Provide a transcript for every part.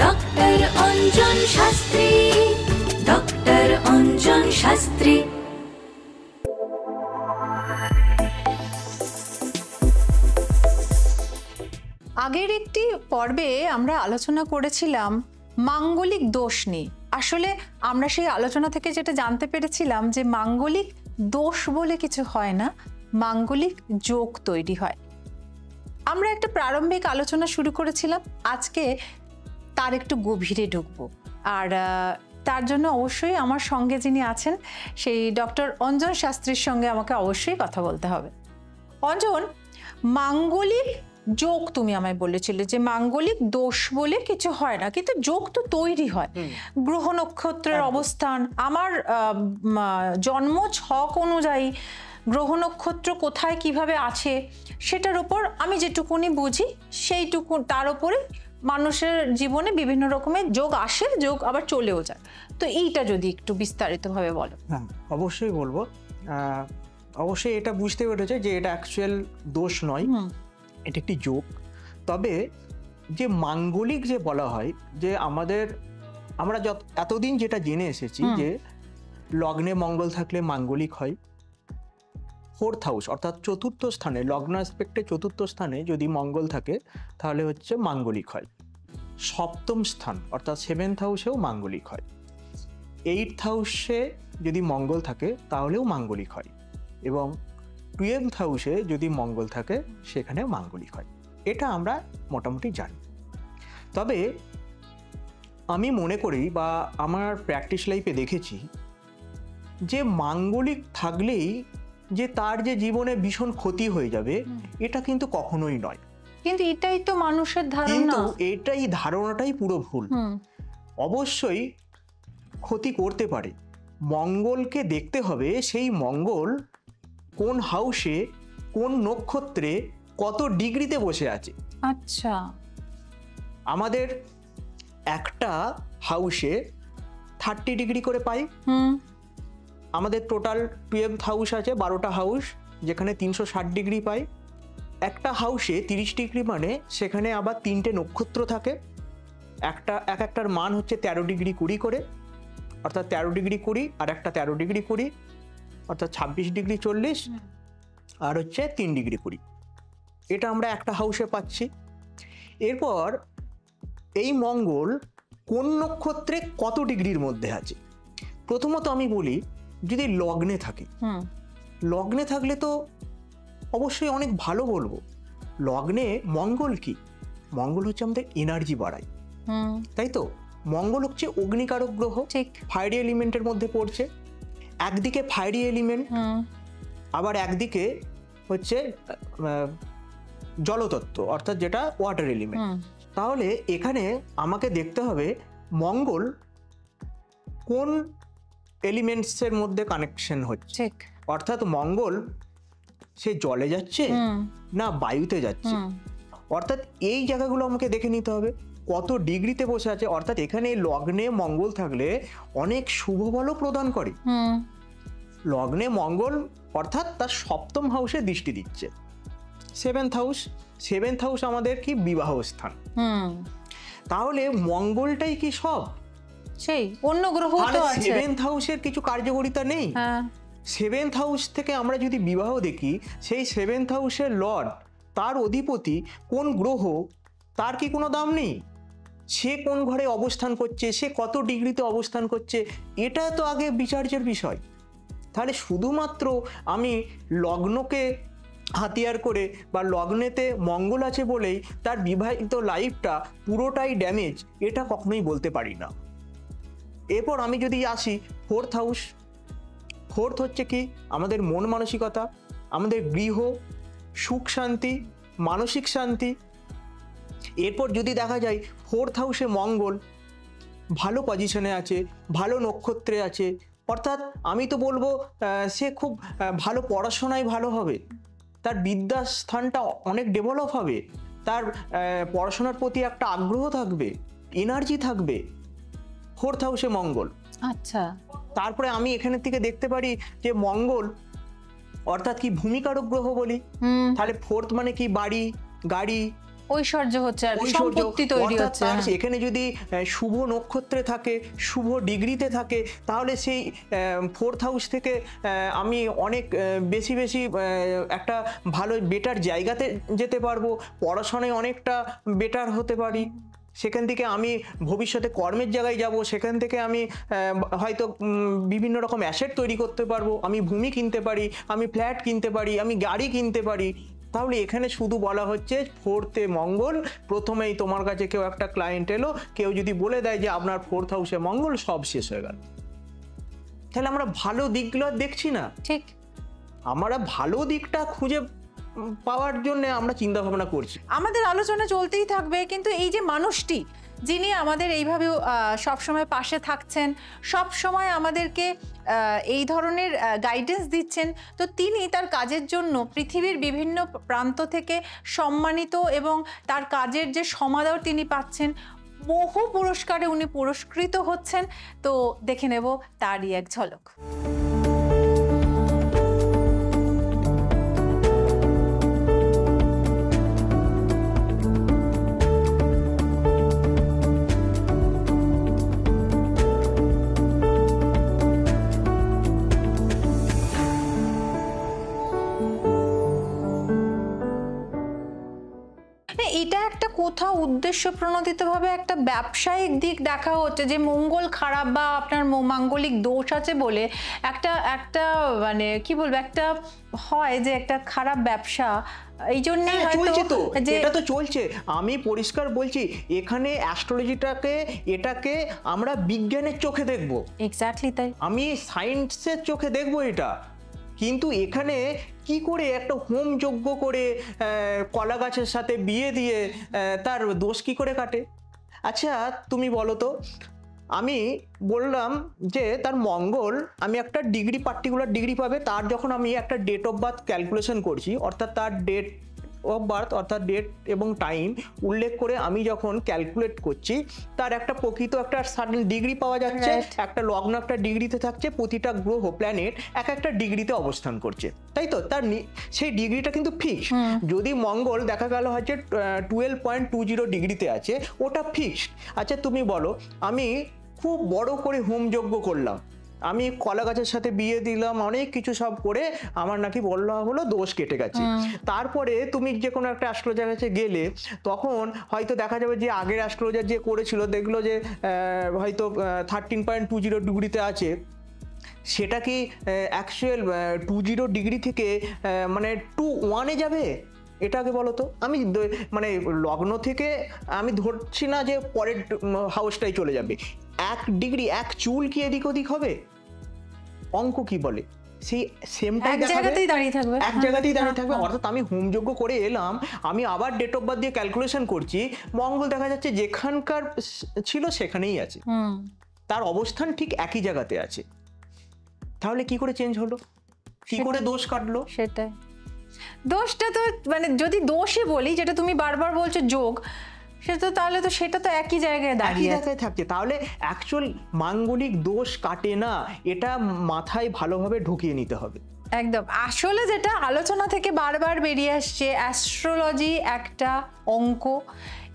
Doctor Anjan Shastri, doctor Anjan Shastri. আগের একটি পর্বে আমরা আলোচনা করেছিলাম মাঙ্গলিক দোষ নিয়ে। আসলে আমরা সেই আলোচনা থেকে যেটা জানতে পেরেছিলাম যে মাঙ্গলিক দোষ বলে কিছু হয় না, মাঙ্গলিক যোগ তৈরি হয়। আমরা একটা প্রারম্ভিক আলোচনা শুরু করেছিলাম, আজকে তার একটু গভীরে ঢুকবো। আর তার জন্য অবশ্যই আমার সঙ্গে যিনি আছেন সেই ডক্টর অঞ্জন শাস্ত্রীর সঙ্গে আমাকে অবশ্যই কথা বলতে হবে। অঞ্জন, মাঙ্গলিক যোগ তুমি আমায় বলেছিলে যে মাঙ্গলিক দোষ বলে কিছু হয় না, কিন্তু যোগ তো তৈরি হয়। গ্রহ নক্ষত্রের অবস্থান, আমার জন্ম ছক অনুযায়ী গ্রহ নক্ষত্র কোথায় কিভাবে আছে সেটার উপর আমি যেটুকুনি বুঝি সেইটুকু, তার উপরে মানুষের জীবনে বিভিন্ন রকমের যোগ আসে, যোগ আবার চলেও যায়। তো এইটা যদি একটু বিস্তারিতভাবে বলো। হ্যাঁ, অবশ্যই বলবো। অবশ্যই এটা বুঝতে পেরেছে যে এটা অ্যাকচুয়াল দোষ নয়, এটা একটি যোগ। তবে যে মাঙ্গলিক যে বলা হয়, যে আমরা এতদিন যেটা জেনে এসেছি যে লগ্নে মঙ্গল থাকলে মাঙ্গলিক হয়, 4th হাউস অর্থাৎ চতুর্থ স্থানে, লগ্ন অ্যাসপেক্টে চতুর্থ স্থানে যদি মঙ্গল থাকে তাহলে হচ্ছে মাঙ্গলিক হয়। 7ম স্থান অর্থাৎ 7th হাউসেও মাঙ্গলিক হয়। 8th হাউসে যদি মঙ্গল থাকে তাহলেও মাঙ্গলিক হয়, এবং 12th হাউসে যদি মঙ্গল থাকে সেখানে মাঙ্গলিক হয়। এটা আমরা মোটামুটি জানি। তবে আমি মনে করি বা আমার প্র্যাকটিস লাইফে দেখেছি যে মাঙ্গলিক থাকলেই যে তার যে জীবনে ভীষণ ক্ষতি হয়ে যাবে, এটা কিন্তু কখনোই নয়। কিন্তু এটাই তো মানুষের ধারণা। কিন্তু এটাই ধারণাটাই পুরো ভুল। অবশ্যই ক্ষতি করতে পারে। মঙ্গলকে দেখতে হবে সেই মঙ্গল কোন হাউসে, কোন নক্ষত্রে, কত ডিগ্রিতে বসে আছে। আচ্ছা, আমাদের একটা হাউসে 30 ডিগ্রি করে পাই। আমাদের টোটাল 12th হাউস আছে, 12টা হাউস, যেখানে 360 ডিগ্রি পাই। একটা হাউসে 30 ডিগ্রি মানে সেখানে আবার 3টে নক্ষত্র থাকে। একটার মান হচ্ছে 13 ডিগ্রি 20 করে, অর্থাৎ 13 ডিগ্রি 20, আর একটা 13 ডিগ্রি 20 অর্থাৎ 26 ডিগ্রি 40, আর হচ্ছে 3 ডিগ্রি 20। এটা আমরা একটা হাউসে পাচ্ছি। এরপর এই মঙ্গল কোন নক্ষত্রে কত ডিগ্রির মধ্যে আছে। প্রথমত আমি বলি, যদি লগ্নে থাকে, লগ্নে থাকলে তো অবশ্যই অনেক ভালো বলবো। লগ্নে মঙ্গল কি? মঙ্গল হচ্ছে আমাদের এনার্জি বাড়ায়, তাই তো? মঙ্গল হচ্ছে অগ্নিকারক গ্রহ, ঠিক। ফায়ারি এলিমেন্টের মধ্যে পড়ছে। একদিকে ফায়ারি এলিমেন্ট, আবার একদিকে হচ্ছে জলতত্ত্ব অর্থাৎ যেটা ওয়াটার এলিমেন্ট। তাহলে এখানে আমাকে দেখতে হবে মঙ্গল কোন এলিমেন্টসের মধ্যে কানেকশন হচ্ছে। অর্থাৎ মঙ্গল সে জলে যাচ্ছে না বায়ুতে যাচ্ছে, অর্থাৎ এই জায়গাগুলো আমাকে দেখে নিতে হবে। কত ডিগ্রিতে বসে আছে, অর্থাৎ এখানে লগ্নে মঙ্গল থাকলে অনেক শুভ বলও প্রদান করে। লগ্নে মঙ্গল অর্থাৎ তার 7ম হাউসে দৃষ্টি দিচ্ছে। 7th হাউস আমাদের কি বিবাহ স্থান। তাহলে মঙ্গলটাই কি সব? সেই অন্য গ্রহ তো আছে। 7th হাউসের কিছু কার্যকারিতা নেই। 7th হাউস থেকে আমরা যদি বিবাহ দেখি, সেই 7th হাউসের লর্ড, তার অধিপতি কোন গ্রহ, তার কি কোনো দাম নেই? সে কোন ঘরে অবস্থান করছে, সে কত ডিগ্রিতে অবস্থান করছে, এটা তো আগে বিচার্যের বিষয়। তাহলে শুধুমাত্র আমি লগ্নকে হাতিয়ার করে বা লগ্নেতে মঙ্গল আছে বলেই তার বিবাহিত লাইফটা পুরোটাই ড্যামেজ, এটা কখনোই বলতে পারি না। এরপর আমি যদি আসি 4th হাউস, 4th হচ্ছে কি আমাদের মন মানসিকতা, আমাদের গৃহ, সুখ শান্তি, মানসিক শান্তি। এরপর যদি দেখা যায় 4th হাউসে মঙ্গল ভালো পজিশনে আছে, ভালো নক্ষত্রে আছে, অর্থাৎ আমি তো বলবো সে খুব ভালো পড়াশোনায় ভালো হবে, তার বিদ্যার স্থানটা অনেক ডেভেলপ হবে, তার পড়াশোনার প্রতি একটা আগ্রহ থাকবে, এনার্জি থাকবে। 4th হাউসে মঙ্গল। আচ্ছা, তারপরে আমি এখানের থেকে দেখতে পারি যে মঙ্গল অর্থাৎ কি ভূমিকারক গ্রহ বলি। তাহলে 4th মানে কি বাড়ি, গাড়ি, ঐশ্বর্য হচ্ছে আর কি, ঐশ্বর্য, সম্পত্তি তৈরি অর্থাৎ হচ্ছে। তার হ্যাঁ। এখানে যদি শুভ নক্ষত্রে থাকে, শুভ ডিগ্রিতে থাকে, তাহলে সেই 4th হাউস থেকে আমি অনেক বেশি বেশি একটা ভালো বেটার জায়গাতে যেতে পারবো, পড়াশোনায় অনেকটা বেটার হতে পারি, সেখান থেকে আমি ভবিষ্যতে কর্মের জায়গায় যাব, সেখান থেকে আমি হয়তো বিভিন্ন রকম অ্যাসেট তৈরি করতে পারবো, আমি ভূমি কিনতে পারি, আমি ফ্ল্যাট কিনতে পারি, আমি গাড়ি কিনতে পারি। তাহলে এখানে শুধু বলা হচ্ছে 4th মঙ্গল, প্রথমেই তোমার কাছে কেউ একটা ক্লায়েন্ট এলো, কেউ যদি বলে দেয় যে আপনার 4th হাউসে মঙ্গল, সব শেষ হয়ে গেল। তাহলে আমরা ভালো দিকগুলো দেখছি না, ঠিক। আমরা ভালো দিকটা খুঁজে পাওয়ার জন্য আমরা চিন্তা ভাবনা করছি। আমাদের আলোচনা চলতেই থাকবে, কিন্তু এই যে মানুষটি যিনি আমাদের এইভাবে সবসময় পাশে থাকছেন, সব সময় আমাদেরকে এই ধরনের গাইডেন্স দিচ্ছেন, তো তিনি তার কাজের জন্য পৃথিবীর বিভিন্ন প্রান্ত থেকে সম্মানিত, এবং তার কাজের যে সমাদর তিনি পাচ্ছেন, বহু পুরস্কারে উনি পুরস্কৃত হচ্ছেন। তো দেখে নেব তারই এক ঝলক। এটা একটা কোথাও উদ্দেশ্য প্রণোদিতভাবে একটা ব্যবসায়িক দিক দেখা হচ্ছে, যে মঙ্গল খারাপ বা আপনার মাঙ্গলিক দোষ আছে বলে একটা একটা মানে কি বলবো, একটা হয় যে একটা খারাপ ব্যবসা, এই জন্যই চলছে তো, যে এটা তো চলছে। আমি পরিষ্কার বলছি, এখানে অ্যাস্ট্রোলজিটাকে, এটাকে আমরা বিজ্ঞানের চোখে দেখব, এক্স্যাক্টলি তাই, আমি সায়েন্সের চোখে দেখব এটা। কিন্তু এখানে কি করে একটা হোম যজ্ঞ করে কলা গাছের সাথে বিয়ে দিয়ে তার দোষ কি করে কাটে? আচ্ছা তুমি বলো তো, আমি বললাম যে তার মঙ্গল, আমি একটা ডিগ্রি, পার্টিকুলার ডিগ্রি পাবে, তার যখন আমি একটা ডেট অফ বার্থ ক্যালকুলেশন করছি, অর্থাৎ তার ডেট অফ বার্থ অর্থাৎ ডেট এবং টাইম উল্লেখ করে আমি যখন ক্যালকুলেট করছি, তার একটা প্রকৃত একটা সার্টেন ডিগ্রি পাওয়া যাচ্ছে, একটা লগ্ন একটা ডিগ্রিতে থাকছে, প্রতিটা গ্রহ প্ল্যানেট এক একটা ডিগ্রিতে অবস্থান করছে, তাই তো? তার সেই ডিগ্রিটা কিন্তু ফিক্সড। যদি মঙ্গল দেখা গেল হচ্ছে 12.20 ডিগ্রিতে আছে, ওটা ফিক্সড। আচ্ছা তুমি বলো, আমি খুব বড় করে হোম যজ্ঞ করলাম, আমি কলা গাছের সাথে বিয়ে দিলাম, অনেক কিছু সব করে আমার নাকি বললো হলো দোষ কেটে গেছে। তারপরে তুমি যে কোনো একটা অ্যাস্ট্রোলজার কাছে গেলে, তখন হয়তো দেখা যাবে যে আগের অ্যাস্ট্রোলজার যে করেছিল দেখলো যে হয়তো 13.20 ডিগ্রিতে আছে, সেটা কি অ্যাকচুয়াল 20 ডিগ্রি থেকে মানে 21-এ যাবে? এটাকে বলো তো। আমি মানে লগ্ন থেকে আমি ধরছি না যে পরের হাউসটাই চলে যাবে, 1 ডিগ্রি 1 চুল কি এদিক ওদিক হবে? অঙ্ক কি বলে? সেই সেমটাই এক জায়গাতেই দাঁড়িয়ে থাকবে, এক জায়গাতেই দাঁড়িয়ে থাকবে। অর্থাৎ আমি হোমযজ্ঞ করে এলাম, আমি আবার ডেট অফ বার্থ দিয়ে ক্যালকুলেশন করছি, মঙ্গল দেখা যাচ্ছে যেখানকার ছিল সেখানেই আছে, তার অবস্থান ঠিক একই জায়গাতে আছে। তাহলে কি করে চেঞ্জ হলো, কি করে দোষ কাটলো? সেটাই দোষটা তো, মানে যদি দোষই বলি, যেটা তুমি বারবার বলছো যোগ, সেটা তাহলে তো সেটা তো একই জায়গায় দাঁড়িয়ে থাকছে। তাহলে অ্যাকচুয়াল মাঙ্গলিক দোষ কাটে না, এটা মাথায় ভালোভাবে ঢুকিয়ে নিতে হবে। একদম। আসলে যেটা আলোচনা থেকে বারবার বেরিয়ে আসছে, অ্যাস্ট্রোলজি একটা অঙ্ক,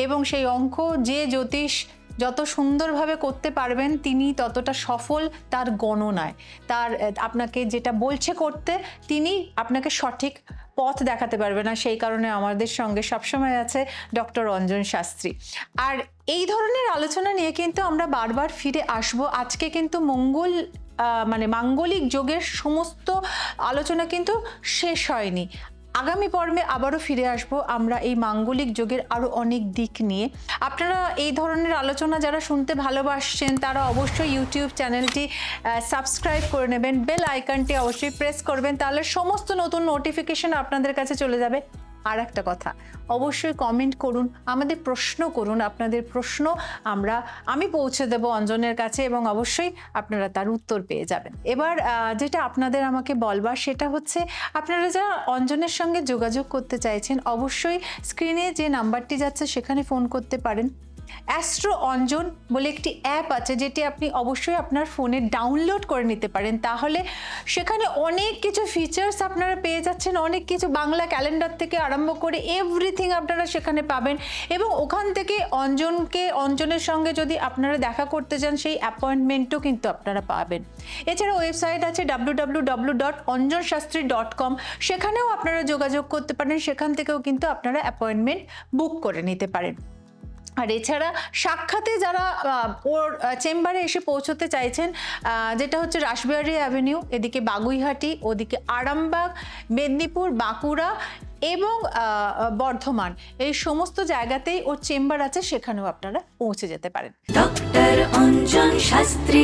এবং সেই অঙ্ক যে জ্যোতিষ যত সুন্দরভাবে করতে পারবেন, তিনি ততটা সফল তার গণনায়। তার আপনাকে যেটা বলছে করতে, তিনি আপনাকে সঠিক পথ দেখাতে পারবে না। সেই কারণে আমাদের সঙ্গে সবসময় আছে ডক্টর অঞ্জন শাস্ত্রী। আর এই ধরনের আলোচনা নিয়ে কিন্তু আমরা বারবার ফিরে আসব। আজকে কিন্তু মানে মাঙ্গলিক যোগের সমস্ত আলোচনা কিন্তু শেষ হয়নি। আগামী পর্বে আবারও ফিরে আসব আমরা এই মাঙ্গলিক যোগের আরও অনেক দিক নিয়ে। আপনারা এই ধরনের আলোচনা যারা শুনতে ভালোবাসছেন, তারা অবশ্যই ইউটিউব চ্যানেলটি সাবস্ক্রাইব করে নেবেন, বেল আইকনটি অবশ্যই প্রেস করবেন, তাহলে সমস্ত নতুন নোটিফিকেশন আপনাদের কাছে চলে যাবে। আর একটা কথা, অবশ্যই কমেন্ট করুন, আমাদের প্রশ্ন করুন, আপনাদের প্রশ্ন আমি পৌঁছে দেব অঞ্জনের কাছে, এবং অবশ্যই আপনারা তার উত্তর পেয়ে যাবেন। এবার যেটা আপনাদের আমাকে বলবার, সেটা হচ্ছে আপনারা যারা অঞ্জনের সঙ্গে যোগাযোগ করতে চাইছেন, অবশ্যই স্ক্রিনে যে নাম্বারটি যাচ্ছে সেখানে ফোন করতে পারেন। অ্যাস্ট্রো অঞ্জন বলে একটি অ্যাপ আছে, যেটি আপনি অবশ্যই আপনার ফোনে ডাউনলোড করে নিতে পারেন। তাহলে সেখানে অনেক কিছু ফিচার্স আপনারা পেয়ে যাচ্ছেন, অনেক কিছু, বাংলা ক্যালেন্ডার থেকে আরম্ভ করে এভরিথিং আপনারা সেখানে পাবেন। এবং ওখান থেকে অঞ্জনের সঙ্গে যদি আপনারা দেখা করতে চান, সেই অ্যাপয়েন্টমেন্টও কিন্তু আপনারা পাবেন। এছাড়া ওয়েবসাইট আছে www.anjanshastri.com, সেখানেও আপনারা যোগাযোগ করতে পারেন, সেখান থেকেও কিন্তু আপনারা অ্যাপয়েন্টমেন্ট বুক করে নিতে পারেন। আর এছাড়া সাক্ষাতে যারা ওর চেম্বারে এসে পৌঁছতে চাইছেন, যেটা হচ্ছে রাসবিহারী অ্যাভিনিউ, এদিকে বাগুইহাটি, ওদিকে আরামবাগ, মেদিনীপুর, বাঁকুড়া এবং বর্ধমান, এই সমস্ত জায়গাতেই ওর চেম্বার আছে, সেখানেও আপনারা পৌঁছে যেতে পারেন। ডক্টর অঞ্জন শাস্ত্রী।